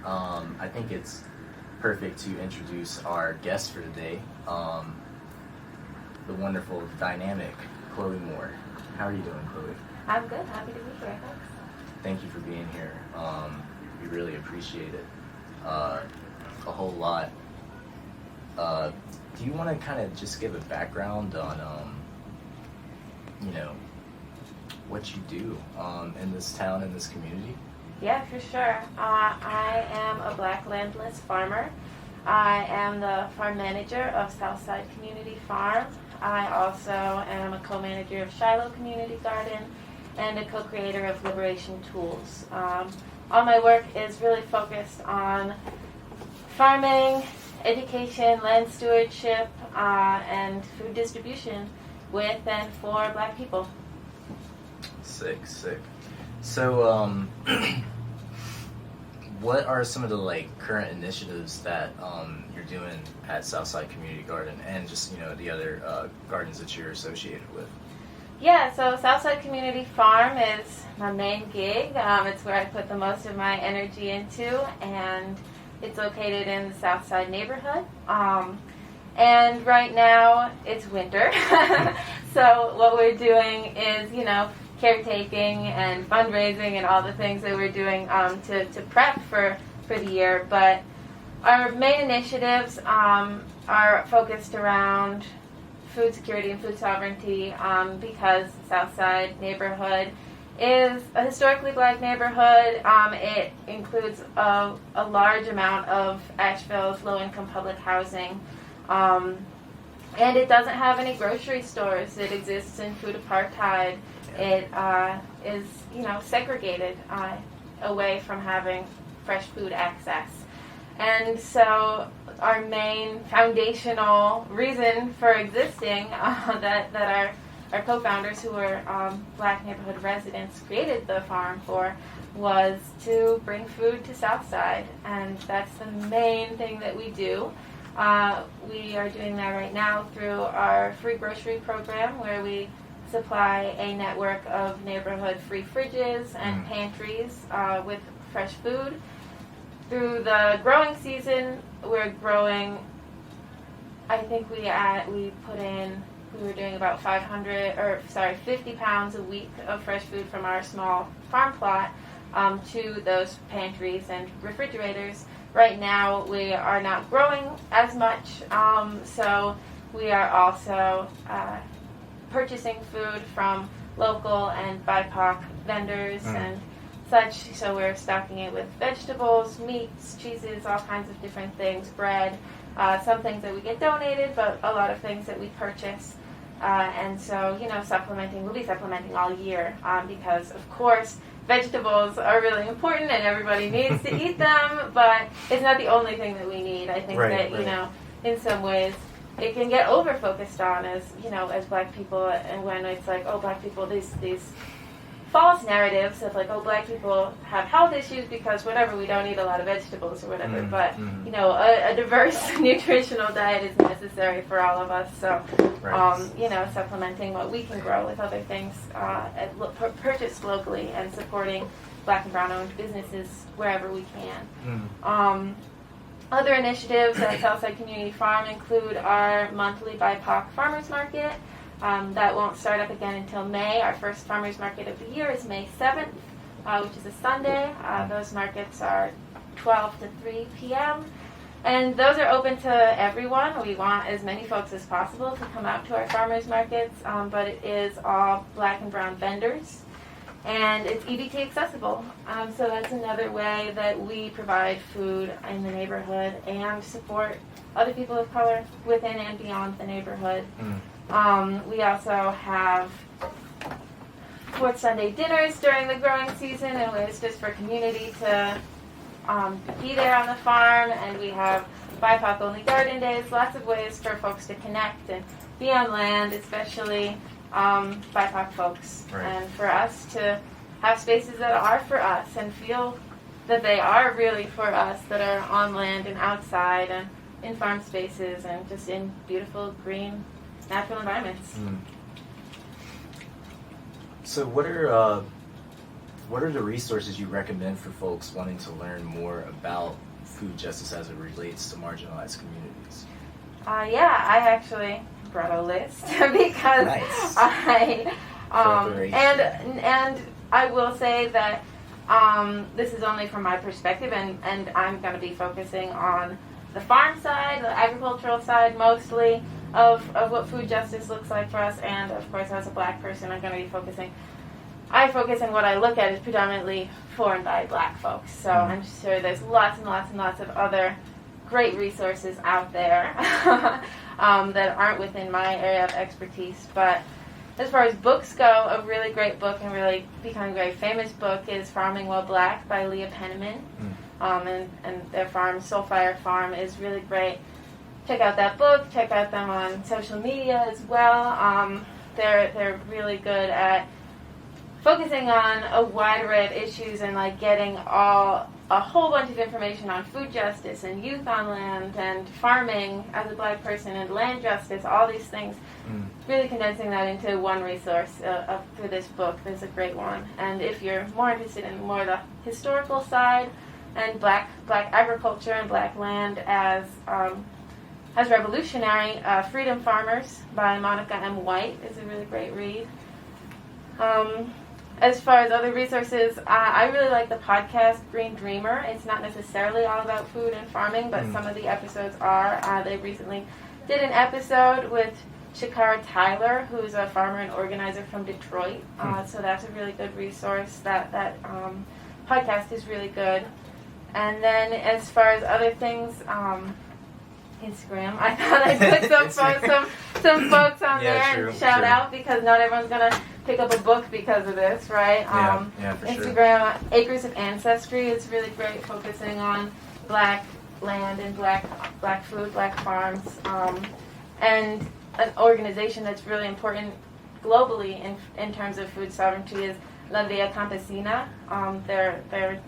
I think it's perfect to introduce our guest for today, the wonderful, dynamic Chloë Moore. How are you doing, Chloë? I'm good. Happy to be here. Thanks. Thank you for being here. We really appreciate it a whole lot. Do you want to kind of just give a background on, what you do in this town, in this community? Yeah, for sure. I am a black landless farmer. I am the farm manager of Southside Community Farm. I also am a co-manager of Shiloh Community Garden and a co-creator of Liberation Tools. All my work is really focused on farming, education, land stewardship, and food distribution with and for black people. Sick. So, what are some of the current initiatives that you're doing at Southside Community Garden and just the other gardens that you're associated with? Yeah, so Southside Community Farm is my main gig. It's where I put the most of my energy into, and it's located in the Southside neighborhood. And right now it's winter, so what we're doing is, caretaking and fundraising and all the things that we're doing to prep for the year. But our main initiatives are focused around food security and food sovereignty because the Southside neighborhood is a historically black neighborhood. It includes a large amount of Asheville's low-income public housing. And it doesn't have any grocery stores. It exists in food apartheid. It is, segregated away from having fresh food access. And so our main foundational reason for existing that our co-founders, who were black neighborhood residents, created the farm for was to bring food to Southside. And that's the main thing that we do. We are doing that right now through our free grocery program, where we supply a network of neighborhood free fridges and pantries with fresh food. Through the growing season, we're growing, I think we were doing about 50 pounds a week of fresh food from our small farm plot to those pantries and refrigerators. Right now, we are not growing as much, so we are also purchasing food from local and BIPOC vendors and such. So we're stocking it with vegetables, meats, cheeses, all kinds of different things, bread, some things that we get donated, but a lot of things that we purchase. And so, we'll be supplementing all year because, of course, vegetables are really important and everybody needs to eat them, but it's not the only thing that we need. I think that, in some ways, it can get over-focused on as black people, and when it's black people, these false narratives of black people have health issues because whatever, we don't eat a lot of vegetables or whatever, but a diverse nutritional diet is necessary for all of us. So supplementing what we can grow with other things purchased locally and supporting black and brown owned businesses wherever we can. Other initiatives at Southside Community Farm include our monthly BIPOC farmers market. That won't start up again until May. Our first farmers market of the year is May 7th, which is a Sunday. Those markets are 12 to 3 p.m. And those are open to everyone. We want as many folks as possible to come out to our farmers markets, but it is all black and brown vendors. And it's EBT accessible. So that's another way that we provide food in the neighborhood and support other people of color within and beyond the neighborhood. We also have fourth Sunday dinners during the growing season, and it's just for community to be there on the farm. And we have BIPOC only garden days, lots of ways for folks to connect and be on land, especially BIPOC folks. Right. And for us to have spaces that are for us and feel that they are really for us, that are on land and outside and in farm spaces and just in beautiful green natural environments. So what are what are the resources you recommend for folks wanting to learn more about food justice as it relates to marginalized communities? Yeah, I actually brought a list because Nice. and I will say that this is only from my perspective, and I'm going to be focusing on the farm side, the agricultural side mostly of what food justice looks like for us, and of course as a Black person I'm going to be focusing and what I look at is predominantly for and by Black folks. So I'm sure there's lots and lots and lots of other great resources out there that aren't within my area of expertise. But as far as books go, a really great book and really becoming a very famous book is Farming While Black by Leah Penniman. And their farm, Soulfire Farm, is really great. Check out that book. Check out them on social media as well. They're really good at focusing on a wide array of issues and like getting a whole bunch of information on food justice and youth on land and farming as a Black person and land justice, all these things. Really condensing that into one resource through this book. There's a great one. And if you're more interested in more the historical side and black agriculture and Black land as revolutionary, Freedom Farmers by Monica M. White is a really great read. As far as other resources, I really like the podcast Green Dreamer. It's not necessarily all about food and farming, but some of the episodes are. They recently did an episode with Shakara Tyler, who's a farmer and organizer from Detroit. So that's a really good resource. That podcast is really good. And then as far as other things, Instagram. I thought I'd put some folks on there and shout out because not everyone's going to pick up a book because of this, right? For Instagram, sure. Acres of Ancestry is really great, focusing on Black land and black food, Black farms. And an organization that's really important globally in terms of food sovereignty is La Via Campesina. They're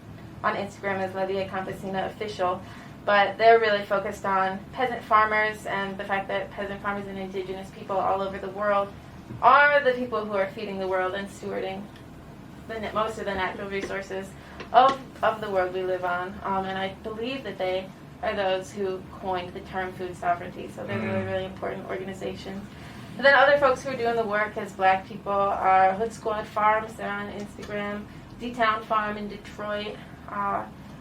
on Instagram as La Via Campesina Official. But they're really focused on peasant farmers and the fact that peasant farmers and indigenous people all over the world are the people who are feeding the world and stewarding most of the natural resources of the world we live on. And I believe that they are those who coined the term food sovereignty. So they're really, really important organizations. And then other folks who are doing the work as Black people are Hood Squad Farms. They're on Instagram. D-Town Farm in Detroit.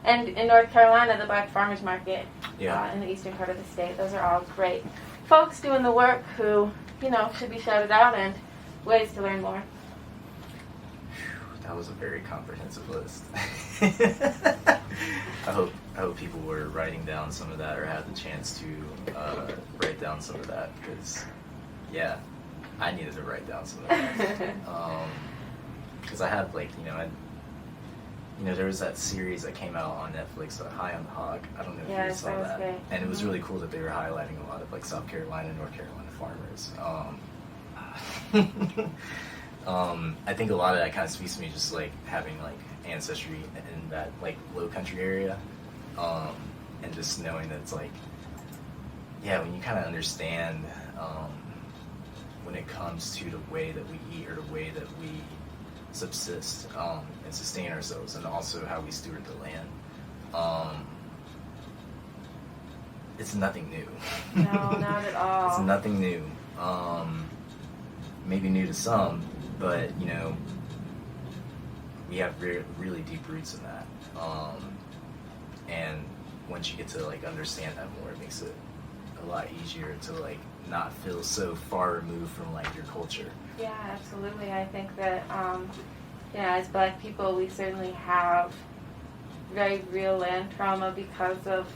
And in North Carolina, the Black Farmers Market in the eastern part of the state. Those are all great folks doing the work who, should be shouted out and ways to learn more. That was a very comprehensive list. I hope people were writing down some of that or had the chance to write down some of that because, I needed to write down some of that. Because I had there was that series that came out on Netflix, High on the Hog. I don't know if you saw that. Great. And it was really cool that they were highlighting a lot of South Carolina and North Carolina farmers. I think a lot of that kind of speaks to me just having ancestry in that low country area. And just knowing that it's when you kind of understand when it comes to the way that we eat or the way that we subsist and sustain ourselves, and also how we steward the land. It's nothing new. No, not at all. It's nothing new. Maybe new to some, but we have really deep roots in that. And once you get to understand that more, it makes it a lot easier to not feel so far removed from your culture. Yeah, absolutely. I think that, as Black people, we certainly have very real land trauma because of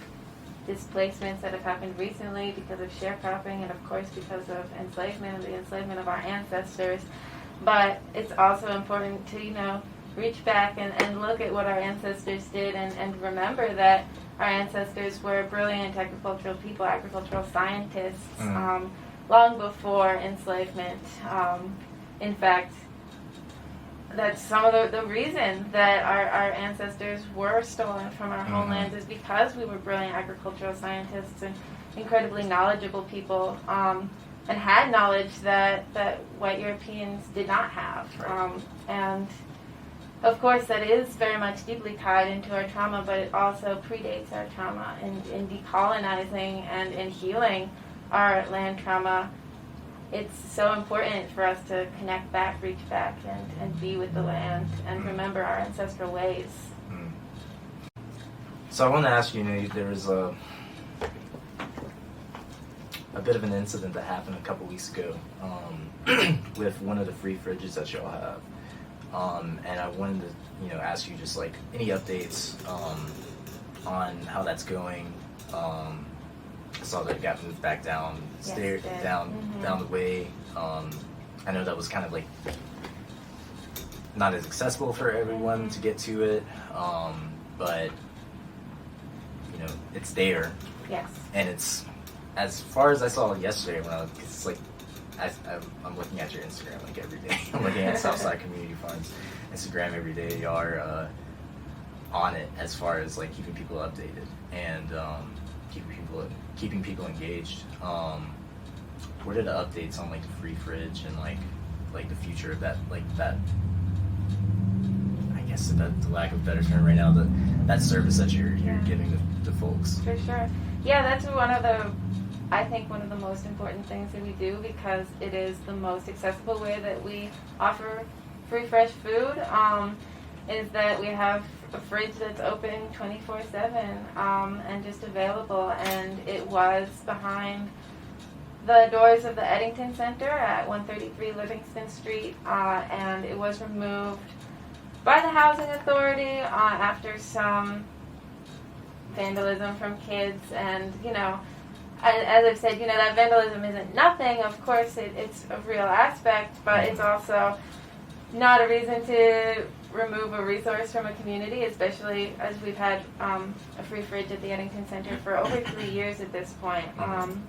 displacements that have happened recently, because of sharecropping, and of course because of enslavement and the enslavement of our ancestors. But it's also important to, reach back and look at what our ancestors did and remember that our ancestors were brilliant agricultural people, agricultural scientists, long before enslavement. In fact, that's some of the reason that our ancestors were stolen from our homelands is because we were brilliant agricultural scientists and incredibly knowledgeable people, and had knowledge that white Europeans did not have. Right. And of course, that is very much deeply tied into our trauma, but it also predates our trauma in decolonizing and in healing our land trauma. It's so important for us to connect back, reach back, and be with the land and remember our ancestral ways. So I want to ask you, there was a bit of an incident that happened a couple weeks ago with one of the free fridges that y'all have. And I wanted to, ask you just like any updates on how that's going. I saw that it got moved back down down the way. I know that was kind of like not as accessible for everyone to get to it, but it's there. Yes. And it's, as far as I saw yesterday when it's like, I'm looking at your Instagram like every day. I'm looking at Southside Community Farm's Instagram every day. You are on it as far as like keeping people updated and keeping people engaged. What are the updates on like the free fridge and like the future of that, like that? I guess the lack of a better term right now, that service that you're giving the folks. For sure. Yeah, that's one of the most important things that we do, because it is the most accessible way that we offer free fresh food, is that we have a fridge that's open 24/7 and just available. And it was behind the doors of the Eddington Center at 133 Livingston Street, and it was removed by the Housing Authority after some vandalism from kids. And as I've said, that vandalism isn't nothing. Of course, it's a real aspect, but it's also not a reason to remove a resource from a community, especially as we've had a free fridge at the Eddington Center for over 3 years at this point.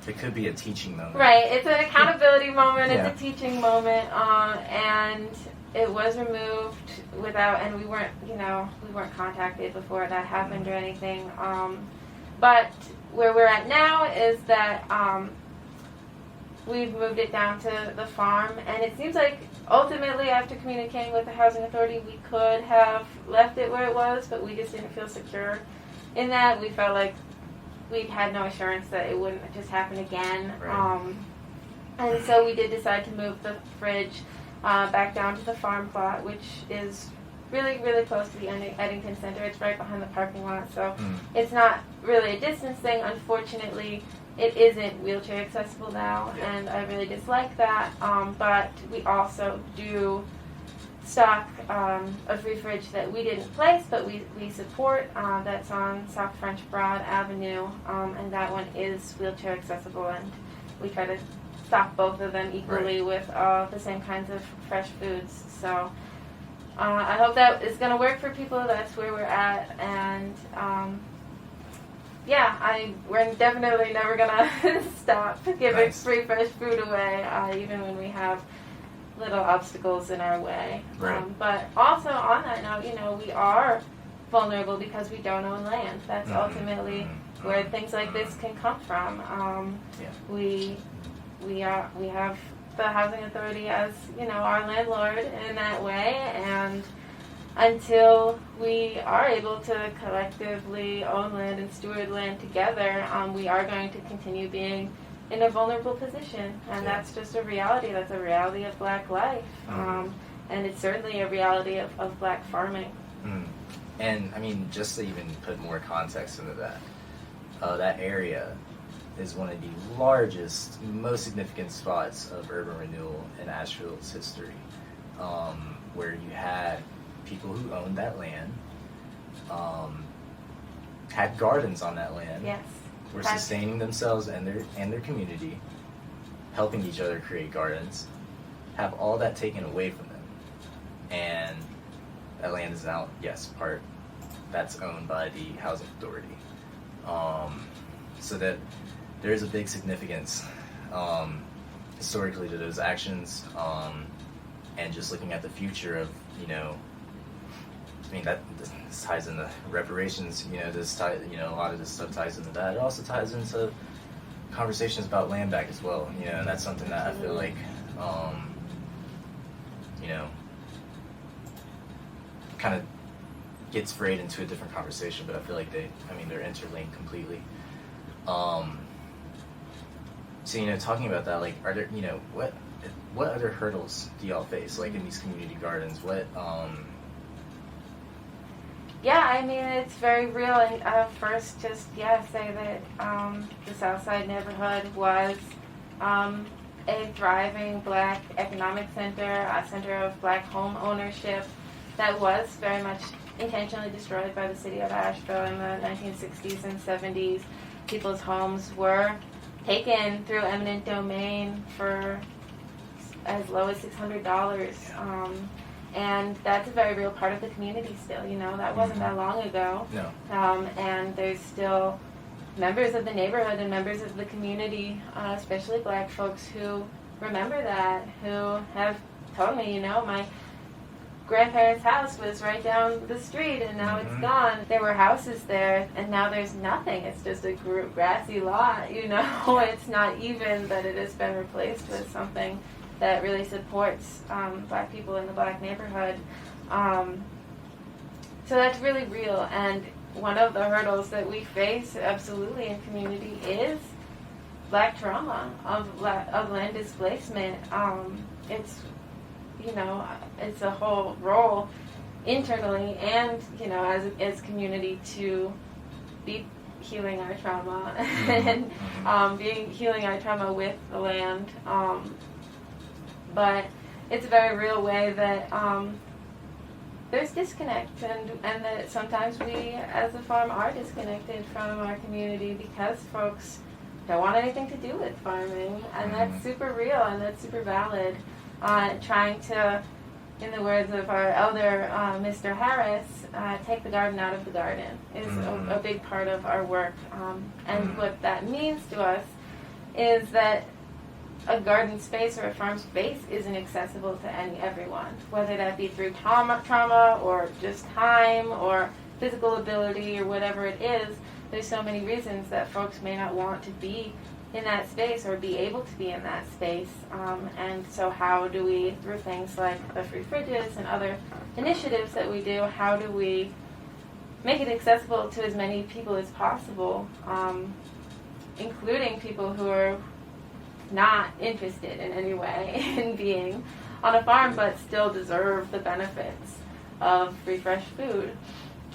It could be a teaching moment. Right, it's an accountability moment, Yeah. it's a teaching moment, and it was removed and we weren't contacted before that happened or anything. But where we're at now is that we've moved it down to the farm, and it seems like ultimately, after communicating with the Housing Authority, we could have left it where it was, but we just didn't feel secure in that. We felt like we had no assurance that it wouldn't just happen again. Right. And so we did decide to move the fridge back down to the farm plot, which is really, really close to the Eddington Center. It's right behind the parking lot, so it's not really a distance thing. Unfortunately, it isn't wheelchair accessible now, and I really dislike that. But we also do stock a free fridge that we didn't place, but we support, that's on South French Broad Avenue, and that one is wheelchair accessible, and we try to stock both of them equally with the same kinds of fresh foods. So I hope that is going to work for people. That's where we're at, and we're definitely never going to stop giving free fresh food away, even when we have little obstacles in our way. Right. But also on that note, we are vulnerable because we don't own land. That's ultimately where things like this can come from. We have the Housing Authority as our landlord in that way, and until we are able to collectively own land and steward land together, we are going to continue being in a vulnerable position, and that's just a reality. That's a reality of Black life, and it's certainly a reality of Black farming. And I mean, just to even put more context into that, that area is one of the largest, most significant spots of urban renewal in Asheville's history, where you had people who owned that land, had gardens on that land, were sustaining themselves and their community, helping each other create gardens, have all that taken away from them, and that land is now, part that's owned by the Housing Authority. So that there is a big significance historically to those actions, and just looking at the future of, this ties into reparations, a lot of this stuff ties into that. It also ties into conversations about land back as well, and that's something that I feel like, kind of gets frayed into a different conversation, but I feel like they're interlinked completely. So, talking about that, like, are there, what other hurdles do y'all face, like, in these community gardens? Yeah, I mean, it's very real. And first, just, say that the Southside neighborhood was a thriving Black economic center, a center of Black home ownership that was very much intentionally destroyed by the city of Asheville in the 1960s and 70s. People's homes were taken through eminent domain for as low as $600. And that's a very real part of the community still, that wasn't that long ago. No. And there's still members of the neighborhood and members of the community, especially Black folks, who remember that, who have told me, my grandparents' house was right down the street and now it's gone. There were houses there and now there's nothing. It's just a grassy lot, It's not even that it has been replaced with something that really supports Black people in the Black neighborhood. So that's really real, and one of the hurdles that we face absolutely in community is Black trauma of land displacement. It's it's a whole role internally and as community to be healing our trauma and healing our trauma with the land. But it's a very real way that there's disconnect, and that sometimes we as a farm are disconnected from our community because folks don't want anything to do with farming, and that's super real and that's super valid. Trying to, in the words of our elder, Mr. Harris, take the garden out of the garden is a big part of our work. And what that means to us is that a garden space or a farm space isn't accessible to everyone, whether that be through trauma or just time or physical ability or whatever it is. There's so many reasons that folks may not want to be in that space or be able to be in that space. And so how do we, through things like the free fridges and other initiatives that we do, how do we make it accessible to as many people as possible, including people who are not interested in any way in being on a farm but still deserve the benefits of free fresh food.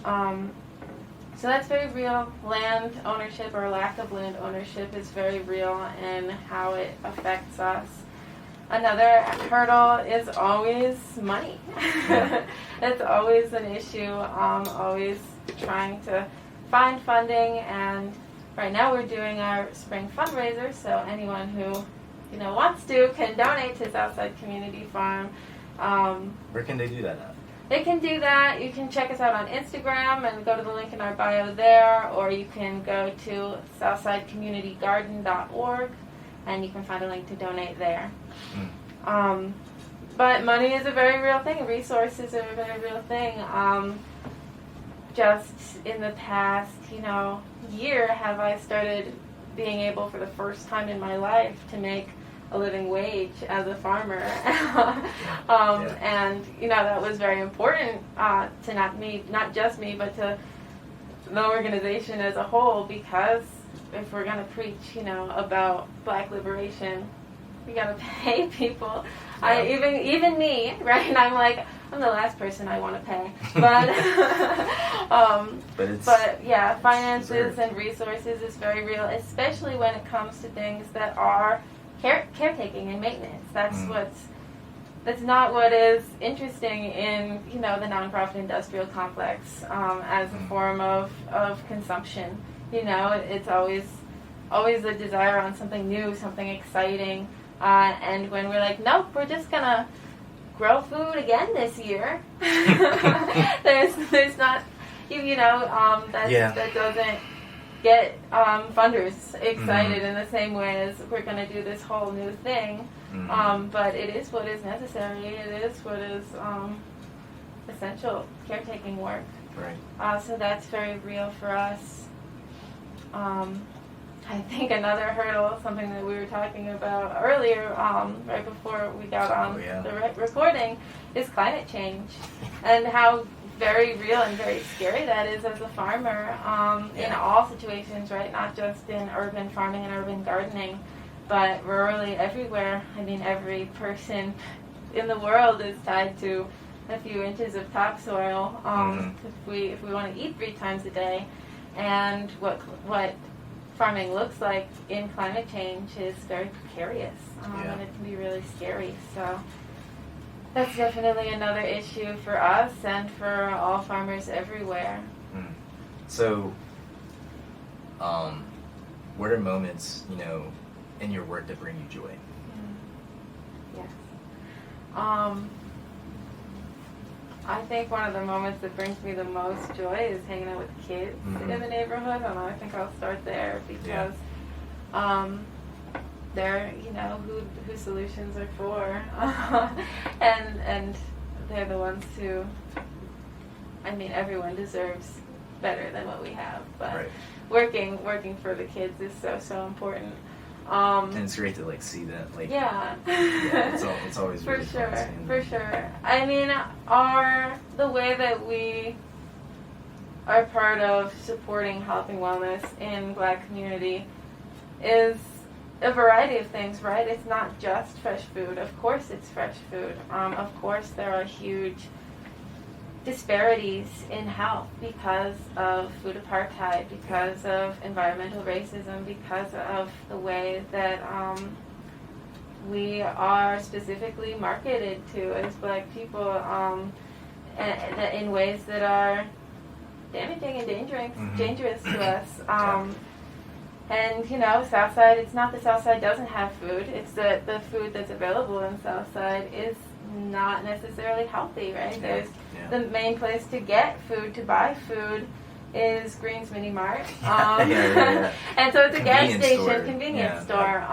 So that's very real. Land ownership or lack of land ownership is very real in how it affects us. Another hurdle is always money. It's always an issue, always trying to find funding, and right now we're doing our spring fundraiser, so anyone who wants to can donate to Southside Community Farm. Where can they do that at? They can do that. You can check us out on Instagram and go to the link in our bio there, or you can go to southsidecommunitygarden.org and you can find a link to donate there. But money is a very real thing. Resources are a very real thing. Just in the past, year have I started being able for the first time in my life to make a living wage as a farmer. And that was very important to not just me, but to the organization as a whole, because if we're going to preach, about Black liberation, we got to pay people. Even me, right? And I'm like, I'm the last person I want to pay, but finances and resources is very real, especially when it comes to things that are caretaking and maintenance. That's not what is interesting in the nonprofit industrial complex as a form of consumption. It's always a desire on something new, something exciting, and when we're like, nope, we're just gonna grow food again this year. there's not that doesn't get funders excited in the same way as we're going to do this whole new thing. But it is what is necessary. It is what is essential caretaking work. Right. So that's very real for us. I think another hurdle, something that we were talking about earlier, right before we got on the recording, is climate change and how very real and very scary that is as a farmer in all situations, right? Not just in urban farming and urban gardening, but rurally everywhere. I mean, every person in the world is tied to a few inches of topsoil if we want to eat 3 times a day. And what farming looks like in climate change is very precarious, and it can be really scary. So that's definitely another issue for us and for all farmers everywhere. So, what are moments, in your work that bring you joy? Yes. I think one of the moments that brings me the most joy is hanging out with kids in the neighborhood, and I think I'll start there because they're, who solutions are for, and they're the ones who, I mean, everyone deserves better than what we have, but working for the kids is so important. And it's great to see that. It's always really fun. For sure. I mean, the way that we are part of supporting health and wellness in Black community is a variety of things, right? It's not just fresh food. Of course, it's fresh food. Of course, there are huge disparities in health because of food apartheid, because of environmental racism, because of the way that we are specifically marketed to as Black people in ways that are damaging and dangerous to us. And, Southside, it's not that Southside doesn't have food. It's that the food that's available in Southside is not necessarily healthy, right? There's the main place to get food, to buy food, is Green's Mini Mart. And so it's a gas station, convenience store,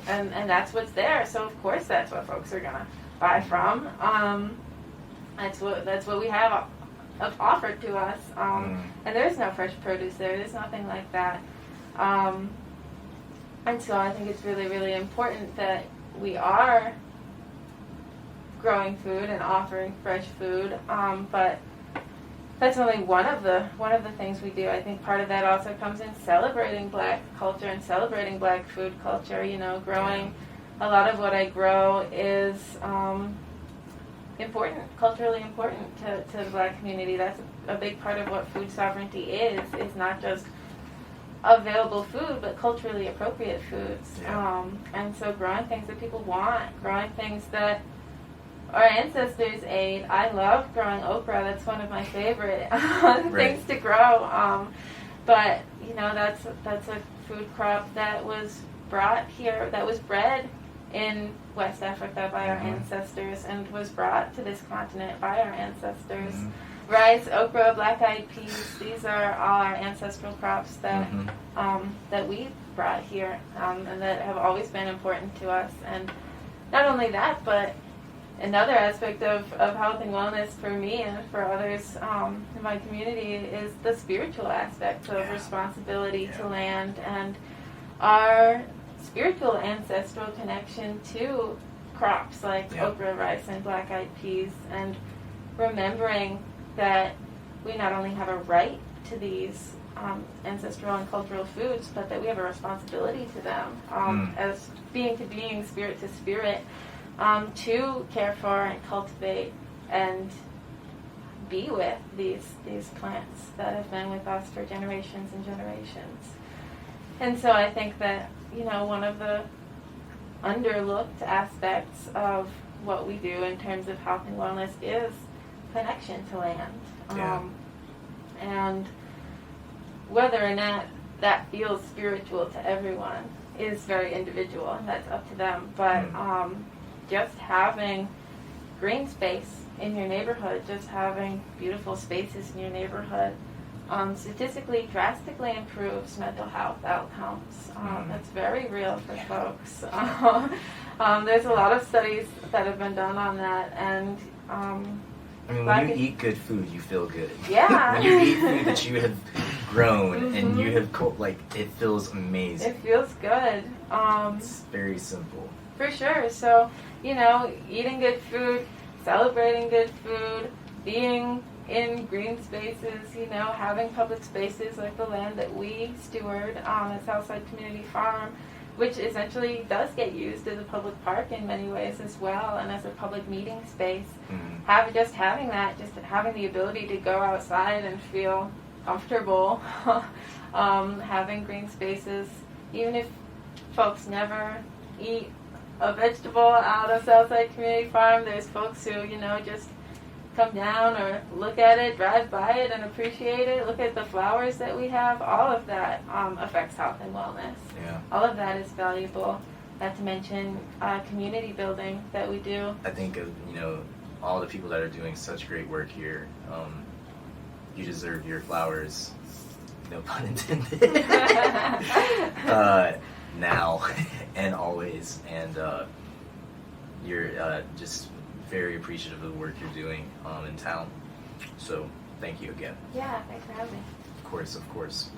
and that's what's there. So of course that's what folks are gonna buy from. That's what we have offered to us. And there's no fresh produce there. There's nothing like that. And so I think it's really, really important that we are growing food and offering fresh food, but that's only one of the things we do. I think part of that also comes in celebrating Black culture and celebrating Black food culture. Growing a lot of what I grow is important, culturally important to the Black community. That's a big part of what food sovereignty is not just available food, but culturally appropriate foods. And so growing things that people want, growing things that our ancestors ate. I love growing okra. That's one of my favorite things to grow. But that's a food crop that was brought here, that was bred in West Africa by our ancestors and was brought to this continent by our ancestors. Rice, okra, black-eyed peas, these are all our ancestral crops that that we brought here and that have always been important to us. And not only that, but another aspect of health and wellness for me and for others in my community is the spiritual aspect of responsibility to land and our spiritual ancestral connection to crops like okra, rice, and black-eyed peas, and remembering that we not only have a right to these ancestral and cultural foods, but that we have a responsibility to them as being to being, spirit to spirit, to care for and cultivate and be with these plants that have been with us for generations and generations. And so I think that, one of the underlooked aspects of what we do in terms of health and wellness is connection to land. And whether or not that feels spiritual to everyone is very individual, and that's up to them. But just having green space in your neighborhood, just having beautiful spaces in your neighborhood, statistically drastically improves mental health outcomes. That's very real for folks. There's a lot of studies that have been done on that, and when you eat good food, you feel good. Yeah. When you eat food that you have grown and you have it feels amazing. It feels good. It's very simple. For sure. So, eating good food, celebrating good food, being in green spaces, you know, having public spaces like the land that we steward at Southside Community Farm, which essentially does get used as a public park in many ways as well, and as a public meeting space. Having the ability to go outside and feel comfortable, having green spaces, even if folks never eat a vegetable out of Southside Community Farm, there's folks who, you know, just come down or look at it, drive by it and appreciate it, look at the flowers that we have. All of that affects health and wellness. Yeah. All of that is valuable. Not to mention community building that we do. I think of, you know, all the people that are doing such great work here. You deserve your flowers, no pun intended. Now and always, and you're just very appreciative of the work you're doing in town. So thank you again. Yeah, thanks for having me. Of course, of course.